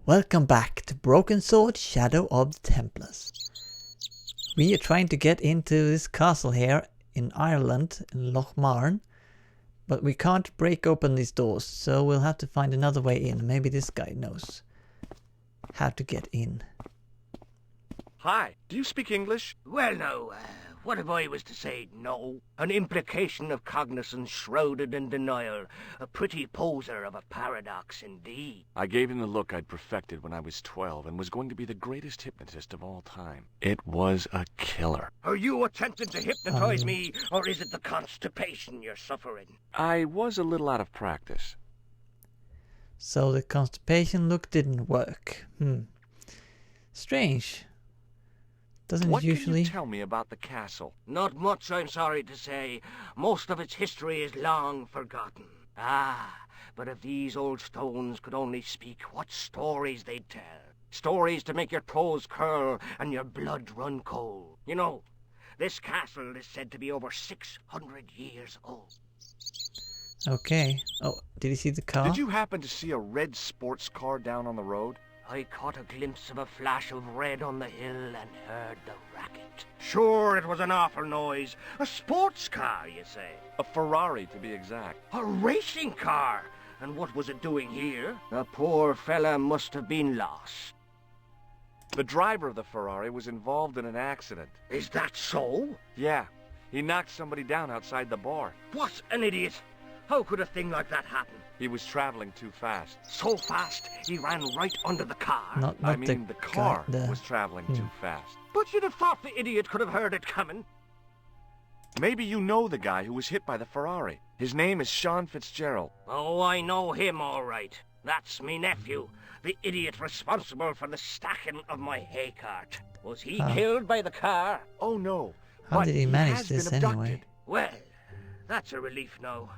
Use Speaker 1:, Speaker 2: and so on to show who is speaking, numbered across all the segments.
Speaker 1: Welcome back to Broken Sword, Shadow of the Templars. We are trying to get into this castle here in Ireland, in Loch Marn, but we can't break open these doors, so we'll have to find another way in. Maybe this guy knows how to get in.
Speaker 2: Hi, do you speak English?
Speaker 3: Well, no, what if I was to say no? An implication of cognizance shrouded in denial. A pretty poser of a paradox indeed.
Speaker 2: I gave him the look I'd perfected when I was 12 and was going to be the greatest hypnotist of all time. It was a killer.
Speaker 3: Are you attempting to hypnotize me, or is it the constipation you're suffering?
Speaker 2: I was a little out of practice.
Speaker 1: So the constipation look didn't work. Strange. Doesn't
Speaker 2: What
Speaker 1: it usually?
Speaker 2: can you tell me about the castle?
Speaker 3: Not much, I'm sorry to say. Most of its history is long forgotten. But if these old stones could only speak, what stories they'd tell. Stories to make your toes curl and your blood run cold. You know, this castle is said to be over 600 years old.
Speaker 1: Okay. Oh, did you see the car?
Speaker 2: Did you happen to see a red sports car down on the road?
Speaker 3: I caught a glimpse of a flash of red on the hill and heard the racket. Sure, it was an awful noise. A sports car, you say?
Speaker 2: A Ferrari, to be exact.
Speaker 3: A racing car? And what was it doing here? The poor fella must have been lost.
Speaker 2: The driver of the Ferrari was involved in an accident.
Speaker 3: Is that so?
Speaker 2: Yeah, he knocked somebody down outside the bar.
Speaker 3: What an idiot! How could a thing like that happen?
Speaker 2: He was traveling too fast.
Speaker 3: So fast, he ran right under the car.
Speaker 1: Not
Speaker 2: I mean, the car
Speaker 1: guy,
Speaker 2: was traveling too fast.
Speaker 3: But you'd have thought the idiot could have heard it coming.
Speaker 2: Maybe you know the guy who was hit by the Ferrari. His name is Sean Fitzgerald.
Speaker 3: Oh, I know him all right. That's me nephew, the idiot responsible for the stacking of my hay cart. Was he killed by the car?
Speaker 2: Oh, no.
Speaker 1: How
Speaker 2: but
Speaker 1: did he manage this anyway?
Speaker 3: Well, that's a relief now.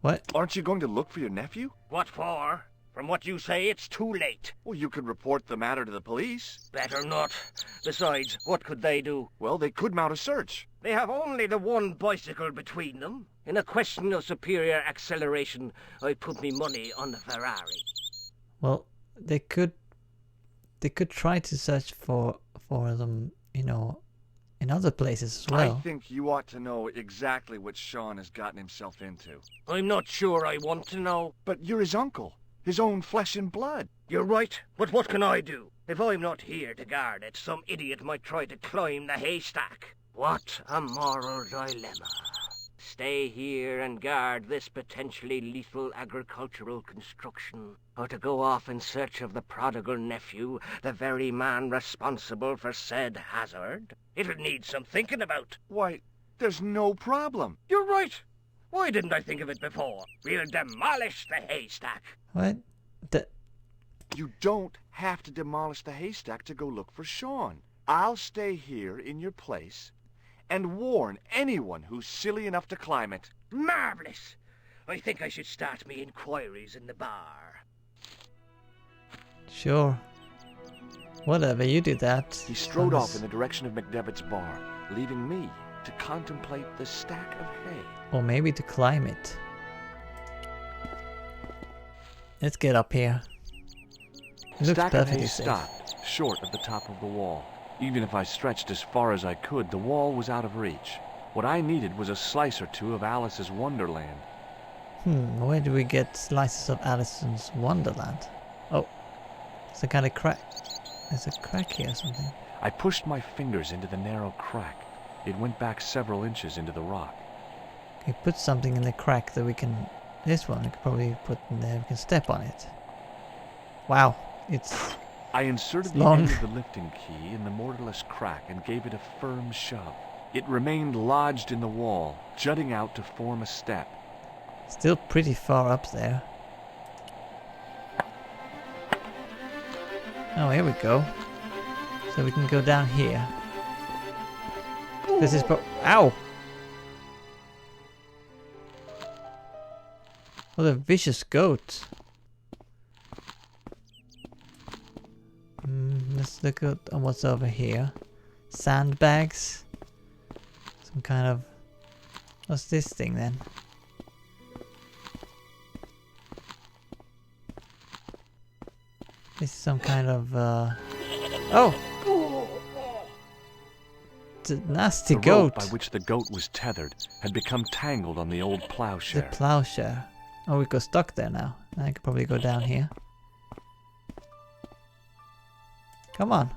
Speaker 1: What?
Speaker 2: Aren't you going to look for your nephew?
Speaker 3: What for? From what you say, it's too late.
Speaker 2: Well, you could report the matter to the police.
Speaker 3: Better not. Besides, what could they do?
Speaker 2: Well, they could mount a search.
Speaker 3: They have only the one bicycle between them. In a question of superior acceleration, I put me money on the Ferrari.
Speaker 1: Well, they could try to search for them, you know, in other places as well.
Speaker 2: I think you ought to know exactly what Sean has gotten himself into.
Speaker 3: I'm not sure I want to know.
Speaker 2: But you're his uncle. His own flesh and blood.
Speaker 3: You're right, but what can I do? If I'm not here to guard it, some idiot might try to climb the haystack. What a moral dilemma. Stay here and guard this potentially lethal agricultural construction, or to go off in search of the prodigal nephew, the very man responsible for said hazard? It'll need some thinking about.
Speaker 2: Why, there's no problem.
Speaker 3: You're right. Why didn't I think of it before? We'll demolish the haystack.
Speaker 1: What?
Speaker 2: You don't have to demolish the haystack to go look for Sean. I'll stay here in your place and warn anyone who's silly enough to climb it.
Speaker 3: Marvelous! I think I should start me inquiries in the bar.
Speaker 1: Sure. Whatever, you do that.
Speaker 2: He strode off in the direction of McDevitt's bar, leaving me to contemplate the stack of hay.
Speaker 1: Or maybe to climb it. Let's get up here. It looks
Speaker 2: Stack of hay
Speaker 1: perfectly safe.
Speaker 2: stopped, short of the top of the wall. Even if I stretched as far as I could, the wall was out of reach. What I needed was a slice or two of Alice's Wonderland.
Speaker 1: Where do we get slices of Alice's Wonderland? Oh, it's a kind of crack. There's a crack here or something.
Speaker 2: I pushed my fingers into the narrow crack. It went back several inches into the rock.
Speaker 1: Okay, put something in the crack that we can... This one we could probably put in there. We can step on it. Wow, it's...
Speaker 2: I inserted the
Speaker 1: long.
Speaker 2: end of the lifting key in the mortarless crack and gave it a firm shove. It remained lodged in the wall, jutting out to form a step.
Speaker 1: Still pretty far up there. Oh, here we go. So we can go down here. This is ow! What a vicious goat. Let's look at what's over here. Sandbags. Some kind of... What's this thing then? This is some kind of oh! The nasty
Speaker 2: The
Speaker 1: goat.
Speaker 2: rope by which the goat was tethered had become tangled on the old
Speaker 1: The
Speaker 2: plowshare.
Speaker 1: plowshare. Oh, we got stuck there now. I could probably go down here. Come on.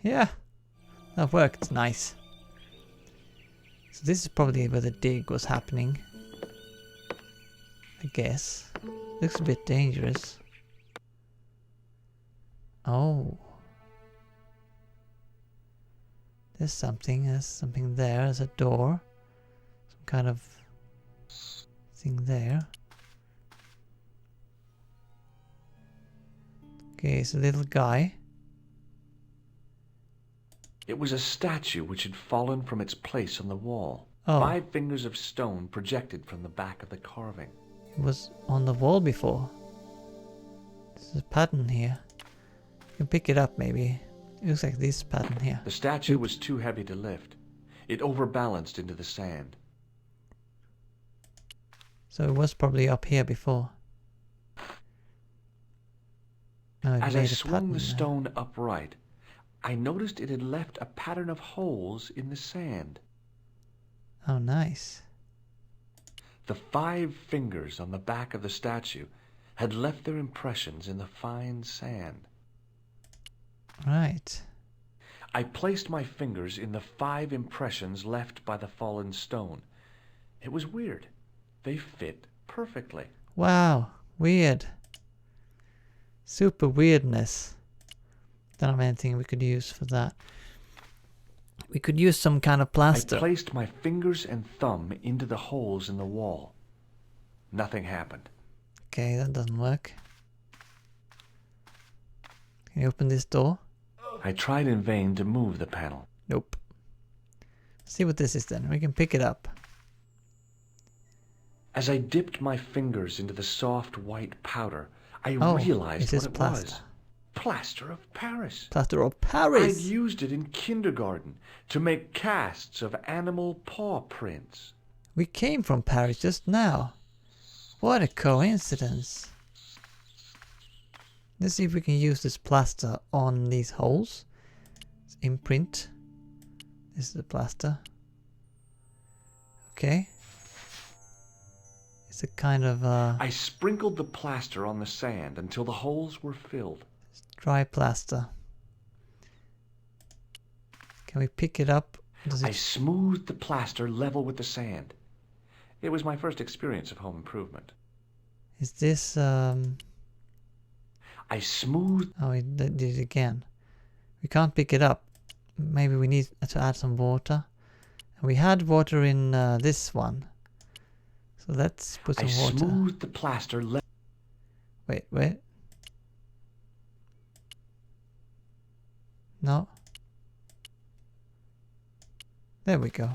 Speaker 1: Yeah. That worked. Nice. So this is probably where the dig was happening. I guess. Looks a bit dangerous. Oh. There's something there. There's a door. Some kind of thing there. Okay, it's a little guy.
Speaker 2: It was a statue which had fallen from its place on the wall.
Speaker 1: Oh.
Speaker 2: 5 fingers of stone projected from the back of the carving.
Speaker 1: It was on the wall before. There's a pattern here. You can pick it up maybe. It looks like this pattern here.
Speaker 2: The statue was too heavy to lift. It overbalanced into the sand.
Speaker 1: So it was probably up here before. No, it
Speaker 2: As
Speaker 1: made
Speaker 2: I
Speaker 1: a
Speaker 2: swung
Speaker 1: pattern
Speaker 2: the
Speaker 1: there.
Speaker 2: stone upright, I noticed it had left a pattern of holes in the sand.
Speaker 1: Oh, nice.
Speaker 2: The 5 fingers on the back of the statue had left their impressions in the fine sand.
Speaker 1: Right.
Speaker 2: I placed my fingers in the 5 impressions left by the fallen stone. It was weird. They fit perfectly.
Speaker 1: Wow. Weird. Super weirdness. Don't have anything we could use for that. We could use some kind of plaster.
Speaker 2: I placed my fingers and thumb into the holes in the wall. Nothing happened.
Speaker 1: Okay, that doesn't work. Can you open this door?
Speaker 2: I tried in vain to move the panel.
Speaker 1: Nope. Let's see what this is then. We can pick it up.
Speaker 2: As I dipped my fingers into the soft white powder, I realized
Speaker 1: it is
Speaker 2: what it
Speaker 1: plaster.
Speaker 2: was. Plaster of Paris.
Speaker 1: Plaster of
Speaker 2: I'd
Speaker 1: Paris!
Speaker 2: used it in kindergarten to make casts of animal paw prints.
Speaker 1: We came from Paris just now. What a coincidence. Let's see if we can use this plaster on these holes. Let's imprint. This is the plaster. Okay. It's a kind of
Speaker 2: I sprinkled the plaster on the sand until the holes were filled.
Speaker 1: dry plaster. Can we pick it up? Does
Speaker 2: I
Speaker 1: it...
Speaker 2: smoothed the plaster level with the sand. It was my first experience of home improvement.
Speaker 1: Is this
Speaker 2: I smoothed...
Speaker 1: Oh, it did it again. We can't pick it up. Maybe we need to add some water. And we had water in this one. So let's put some
Speaker 2: I
Speaker 1: water.
Speaker 2: smoothed the plaster level.
Speaker 1: Wait. No. There we go.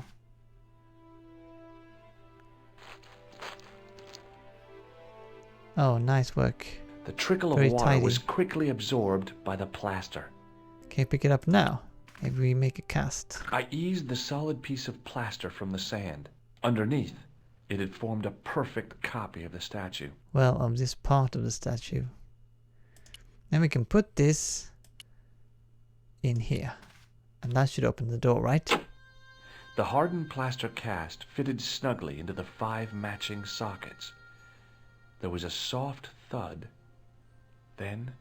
Speaker 1: Oh, nice work.
Speaker 2: The trickle
Speaker 1: Very
Speaker 2: of water
Speaker 1: tidy.
Speaker 2: was quickly absorbed by the plaster.
Speaker 1: Okay, pick it up now. Maybe we make a cast.
Speaker 2: I eased the solid piece of plaster from the sand. Underneath, it had formed a perfect copy of the statue.
Speaker 1: Well, of this part of the statue. Then we can put this in here. And that should open the door, right?
Speaker 2: The hardened plaster cast fitted snugly into the 5 matching sockets. There was a soft thud, then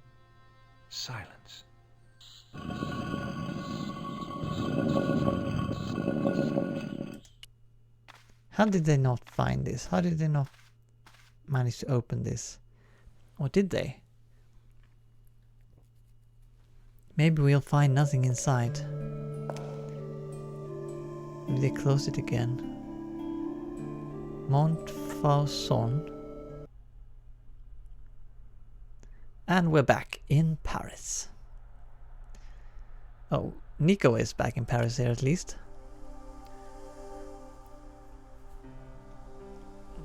Speaker 2: silence.
Speaker 1: How did they not find this? How did they not manage to open this? Or did they? Maybe we'll find nothing inside. Maybe they close it again. Montfaucon. And we're back in Paris. Oh, Nico is back in Paris here at least.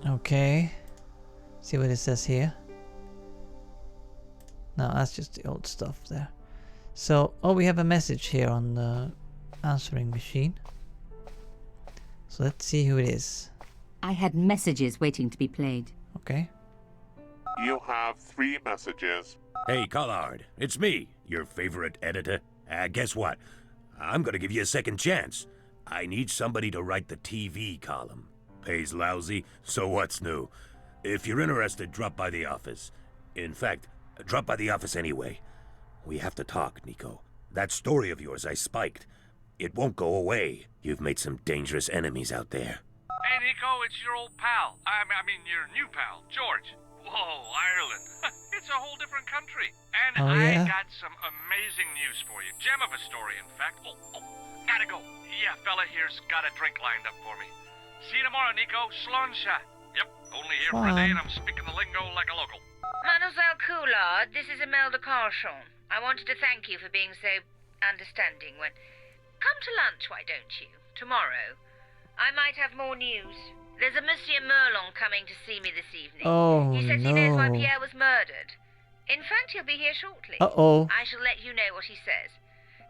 Speaker 1: Okay. See what it says here. No, that's just the old stuff there. So, oh, we have a message here on the answering machine. So let's see who it is.
Speaker 4: I had messages waiting to be played.
Speaker 1: Okay.
Speaker 4: You have 3 messages.
Speaker 5: Hey, Collard, it's me, your favorite editor. Guess what? I'm gonna give you a second chance. I need somebody to write the TV column. Pays lousy, so what's new? If you're interested, drop by the office. In fact, drop by the office anyway. We have to talk, Nico. That story of yours I spiked. It won't go away. You've made some dangerous enemies out there.
Speaker 6: Hey, Nico, it's your old pal. I mean, your new pal, George. Whoa, Ireland. It's a whole different country. And
Speaker 1: Oh, yeah?
Speaker 6: I got some amazing news for you. Gem of a story, in fact. Oh, gotta go. Yeah, fella here's got a drink lined up for me. See you tomorrow, Nico. Slonsha. Yep, only here for a day and I'm speaking the lingo like a local.
Speaker 7: Mademoiselle Coulard, this is Imelda Carchon. I wanted to thank you for being so understanding when... Come to lunch, why don't you? Tomorrow. I might have more news. There's a Monsieur Merlon coming to see me this evening.
Speaker 1: Oh,
Speaker 7: he says he knows why
Speaker 1: no.
Speaker 7: Pierre was murdered. In fact, he'll be here shortly.
Speaker 1: Uh-oh.
Speaker 7: I shall let you know what he says.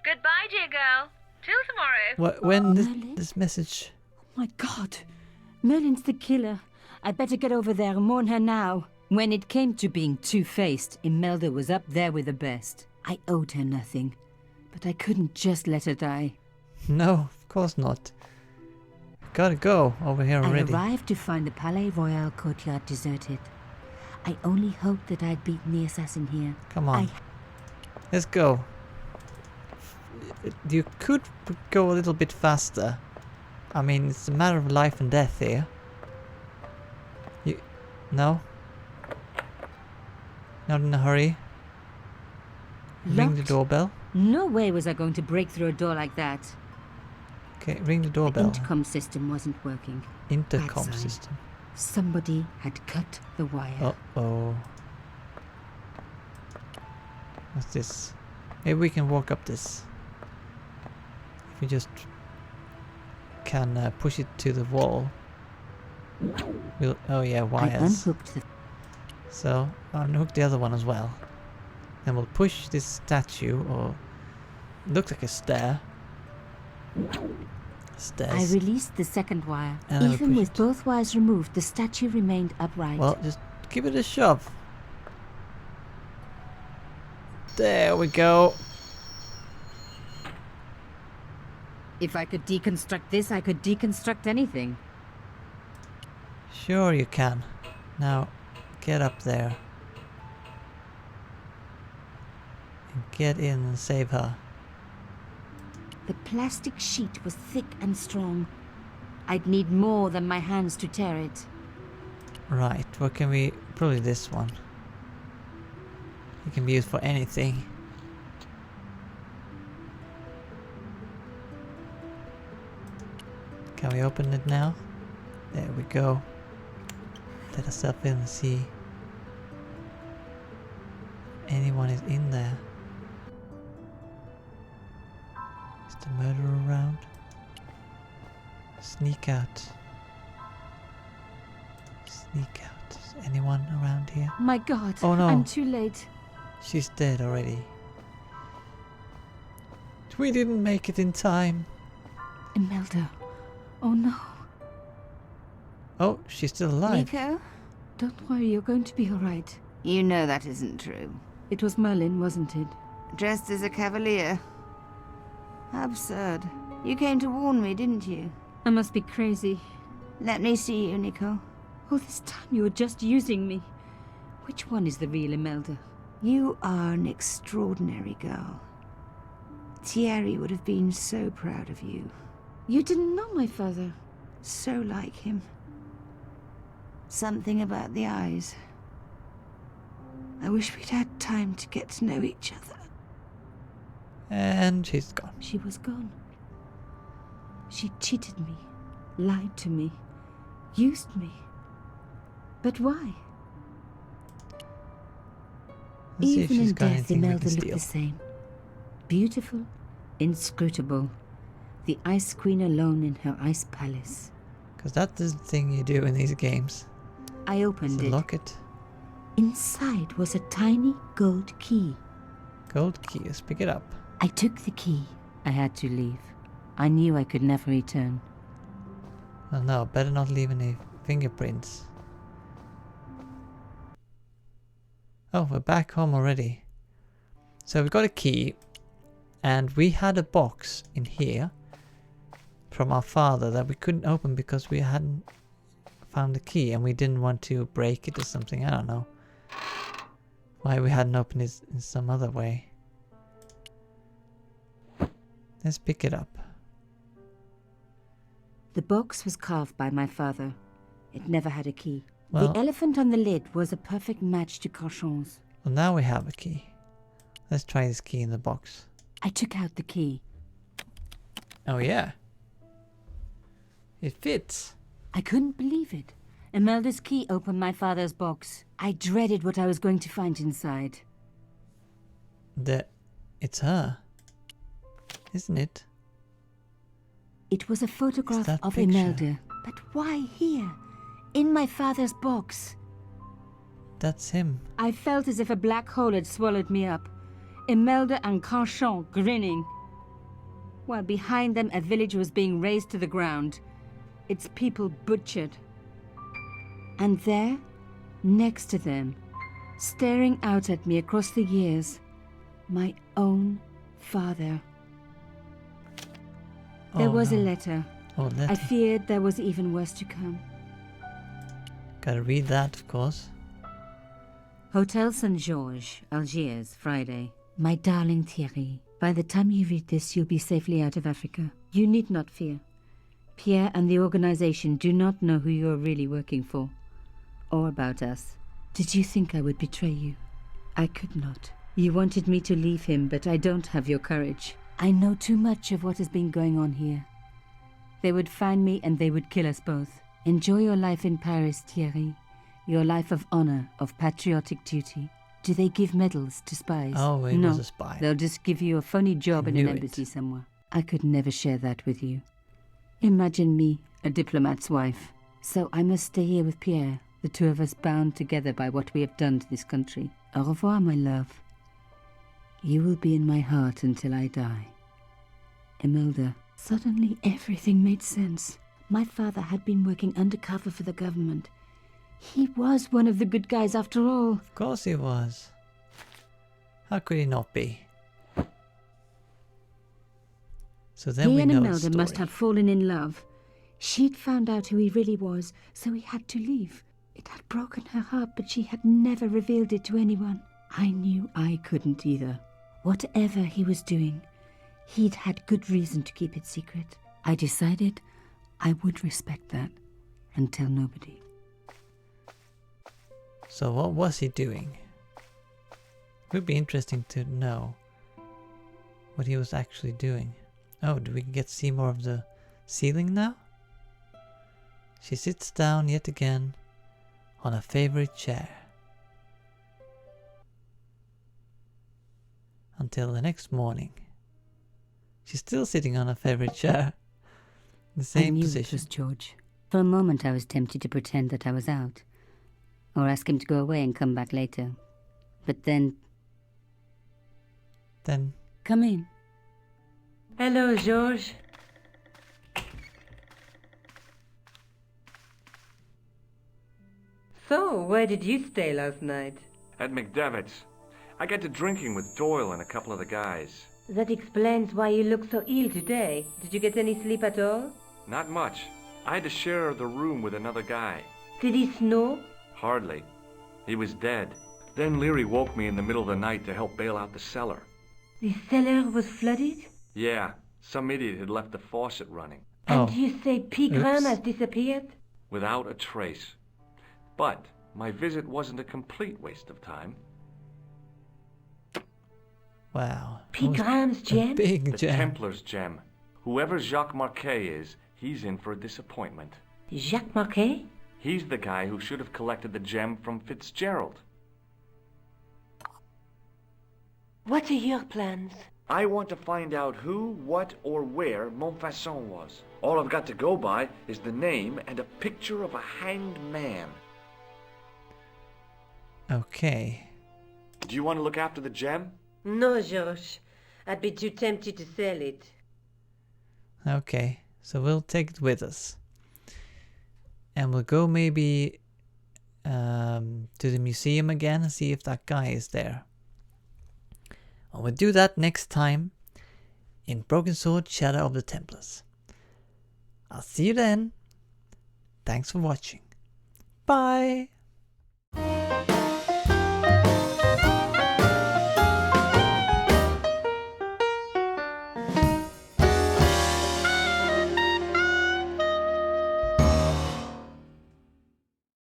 Speaker 7: Goodbye, dear girl. Till tomorrow.
Speaker 1: When
Speaker 8: Merlin?
Speaker 1: this message...
Speaker 8: My God. Merlin's the killer. I better get over there and warn her now. When it came to being two-faced, Imelda was up there with the best. I owed her nothing, but I couldn't just let her die.
Speaker 1: No, of course not. Gotta go over here already.
Speaker 8: I arrived to find the Palais Royal courtyard deserted. I only hoped that I'd beaten the assassin here.
Speaker 1: Come on. Let's go. You could go a little bit faster. I mean, it's a matter of life and death here. No? Not in a hurry. Ring the
Speaker 8: Locked?
Speaker 1: doorbell.
Speaker 8: No way was I going to break through a door like that.
Speaker 1: Okay, ring the
Speaker 8: The
Speaker 1: doorbell.
Speaker 8: intercom system wasn't working.
Speaker 1: Intercom
Speaker 8: Bad sign.
Speaker 1: system.
Speaker 8: Somebody had cut the wire.
Speaker 1: Uh-oh. What's this? Maybe we can walk up this. If we just can push it to the wall. We'll, oh yeah,
Speaker 8: I
Speaker 1: wires.
Speaker 8: unhooked the...
Speaker 1: So, unhook the other one as well. Then we'll push this statue, or... looks like a stair.
Speaker 8: I
Speaker 1: Stairs.
Speaker 8: released the second wire.
Speaker 1: And then we
Speaker 8: Even
Speaker 1: push
Speaker 8: with
Speaker 1: it.
Speaker 8: both wires removed, the statue remained upright.
Speaker 1: Well, just give it a shove. There we go.
Speaker 8: If I could deconstruct this, I could deconstruct anything.
Speaker 1: Sure you can. Now, get up there. And get in and save her.
Speaker 8: The plastic sheet was thick and strong. I'd need more than my hands to tear it.
Speaker 1: Right, what can we... probably this one. It can be used for anything. Can we open it now? There we go. Let ourselves in and see anyone is in there. Is the murderer around? Sneak out. Sneak out. Is anyone around here?
Speaker 8: My God,
Speaker 1: Oh, no.
Speaker 8: I'm too late.
Speaker 1: She's dead already. We didn't make it in time.
Speaker 8: Imelda. Oh no.
Speaker 1: Oh, she's still alive.
Speaker 8: Nico? Don't worry, you're going to be alright.
Speaker 9: You know that isn't true.
Speaker 8: It was Merlin, wasn't it?
Speaker 9: Dressed as a cavalier. Absurd. You came to warn me, didn't you?
Speaker 8: I must be crazy.
Speaker 9: Let me see you, Nico.
Speaker 8: All this time you were just using me. Which one is the real Imelda?
Speaker 9: You are an extraordinary girl. Thierry would have been so proud of you.
Speaker 8: You didn't know my father.
Speaker 9: So like him. Something about the eyes. I wish we'd had time to get to know each other.
Speaker 1: And she's gone.
Speaker 8: She was gone. She cheated me, lied to me, used me. But why?
Speaker 1: Let's see if
Speaker 8: Even
Speaker 1: she's
Speaker 8: in
Speaker 1: got
Speaker 8: death,
Speaker 1: anything we
Speaker 8: Imelda
Speaker 1: can
Speaker 8: looked
Speaker 1: steal.
Speaker 8: the same. Beautiful, inscrutable. The Ice Queen alone in her ice palace.
Speaker 1: Because that is the thing you do in these games.
Speaker 8: I opened
Speaker 1: So
Speaker 8: it.
Speaker 1: lock it.
Speaker 8: Inside was a tiny gold key.
Speaker 1: Gold key, let's pick it up.
Speaker 8: I took the key. I had to leave. I knew I could never return.
Speaker 1: Oh no, better not leave any fingerprints. Oh, we're back home already. So we got a key. And we had a box in here from our father that we couldn't open because we hadn't found the key and we didn't want to break it or something. I don't know why we hadn't opened it in some other way. Let's pick it up.
Speaker 8: The box was carved by my father. It never had a key.
Speaker 1: Well,
Speaker 8: the elephant on the lid was a perfect match to Carchon's.
Speaker 1: Well, now we have a key. Let's try this key in the box.
Speaker 8: I took out the key.
Speaker 1: Oh yeah. It fits.
Speaker 8: I couldn't believe it. Imelda's key opened my father's box. I dreaded what I was going to find inside.
Speaker 1: It's her. Isn't it?
Speaker 8: It was a photograph
Speaker 1: that
Speaker 8: of
Speaker 1: picture.
Speaker 8: Imelda. But why here? In my father's box.
Speaker 1: That's him.
Speaker 8: I felt as if a black hole had swallowed me up. Imelda and Carchon grinning. While behind them a village was being razed to the ground. Its people butchered. And there, next to them, staring out at me across the years, my own father. There was a letter.
Speaker 1: Oh, letter.
Speaker 8: I feared there was even worse to come.
Speaker 1: Gotta read that, of course.
Speaker 8: Hotel St. George, Algiers, Friday. My darling Thierry, by the time you read this, you'll be safely out of Africa. You need not fear. Pierre and the organization do not know who you're really working for, or about us. Did you think I would betray you? I could not. You wanted me to leave him, but I don't have your courage. I know too much of what has been going on here. They would find me and they would kill us both. Enjoy your life in Paris, Thierry. Your life of honor, of patriotic duty. Do they give medals to spies?
Speaker 1: Oh, he
Speaker 8: no,
Speaker 1: was a spy.
Speaker 8: They'll just give you a funny job in an embassy somewhere. I could never share that with you. Imagine me, a diplomat's wife. So I must stay here with Pierre, the two of us bound together by what we have done to this country. Au revoir, my love. You will be in my heart until I die. Imelda. Suddenly everything made sense. My father had been working undercover for the government. He was one of the good guys after all.
Speaker 1: Of course he was. How could he not be? So then
Speaker 8: He
Speaker 1: we
Speaker 8: and
Speaker 1: know
Speaker 8: Imelda
Speaker 1: the story.
Speaker 8: must have fallen in love. She'd found out who he really was, so he had to leave. It had broken her heart, but she had never revealed it to anyone. I knew I couldn't either. Whatever he was doing, he'd had good reason to keep it secret. I decided I would respect that and tell nobody.
Speaker 1: So what was he doing? It would be interesting to know what he was actually doing. Oh, do we get to see more of the ceiling now? She sits down yet again on a favorite chair. Until the next morning. She's still sitting on a favorite chair. The same
Speaker 8: I knew
Speaker 1: position.
Speaker 8: it was George. For a moment I was tempted to pretend that I was out. Or ask him to go away and come back later. But then... Come in.
Speaker 10: Hello, George. So, where did you stay last night?
Speaker 2: At McDevitt's. I got to drinking with Doyle and a couple of the guys.
Speaker 10: That explains why you look so ill today. Did you get any sleep at all?
Speaker 2: Not much. I had to share the room with another guy.
Speaker 10: Did he snore?
Speaker 2: Hardly. He was dead. Then Leary woke me in the middle of the night to help bail out the cellar.
Speaker 10: The cellar was flooded?
Speaker 2: Yeah, some idiot had left the faucet running.
Speaker 10: And you say Pigram has disappeared?
Speaker 2: Without a trace. But my visit wasn't a complete waste of time.
Speaker 1: Wow.
Speaker 10: Pigram's gem?
Speaker 1: Big
Speaker 2: The
Speaker 1: gem.
Speaker 2: Templars' gem. Whoever Jacques Marquet is, he's in for a disappointment.
Speaker 10: Jacques Marquet?
Speaker 2: He's the guy who should have collected the gem from Fitzgerald.
Speaker 10: What are your plans?
Speaker 2: I want to find out who, what, or where Montfaucon was. All I've got to go by is the name and a picture of a hanged man.
Speaker 1: Okay.
Speaker 2: Do you want to look after the gem?
Speaker 10: No, George. I'd be too tempted to sell it.
Speaker 1: Okay. So we'll take it with us. And we'll go maybe to the museum again and see if that guy is there. And we'll do that next time in Broken Sword Shadow of the Templars. I'll see you then. Thanks for watching. Bye!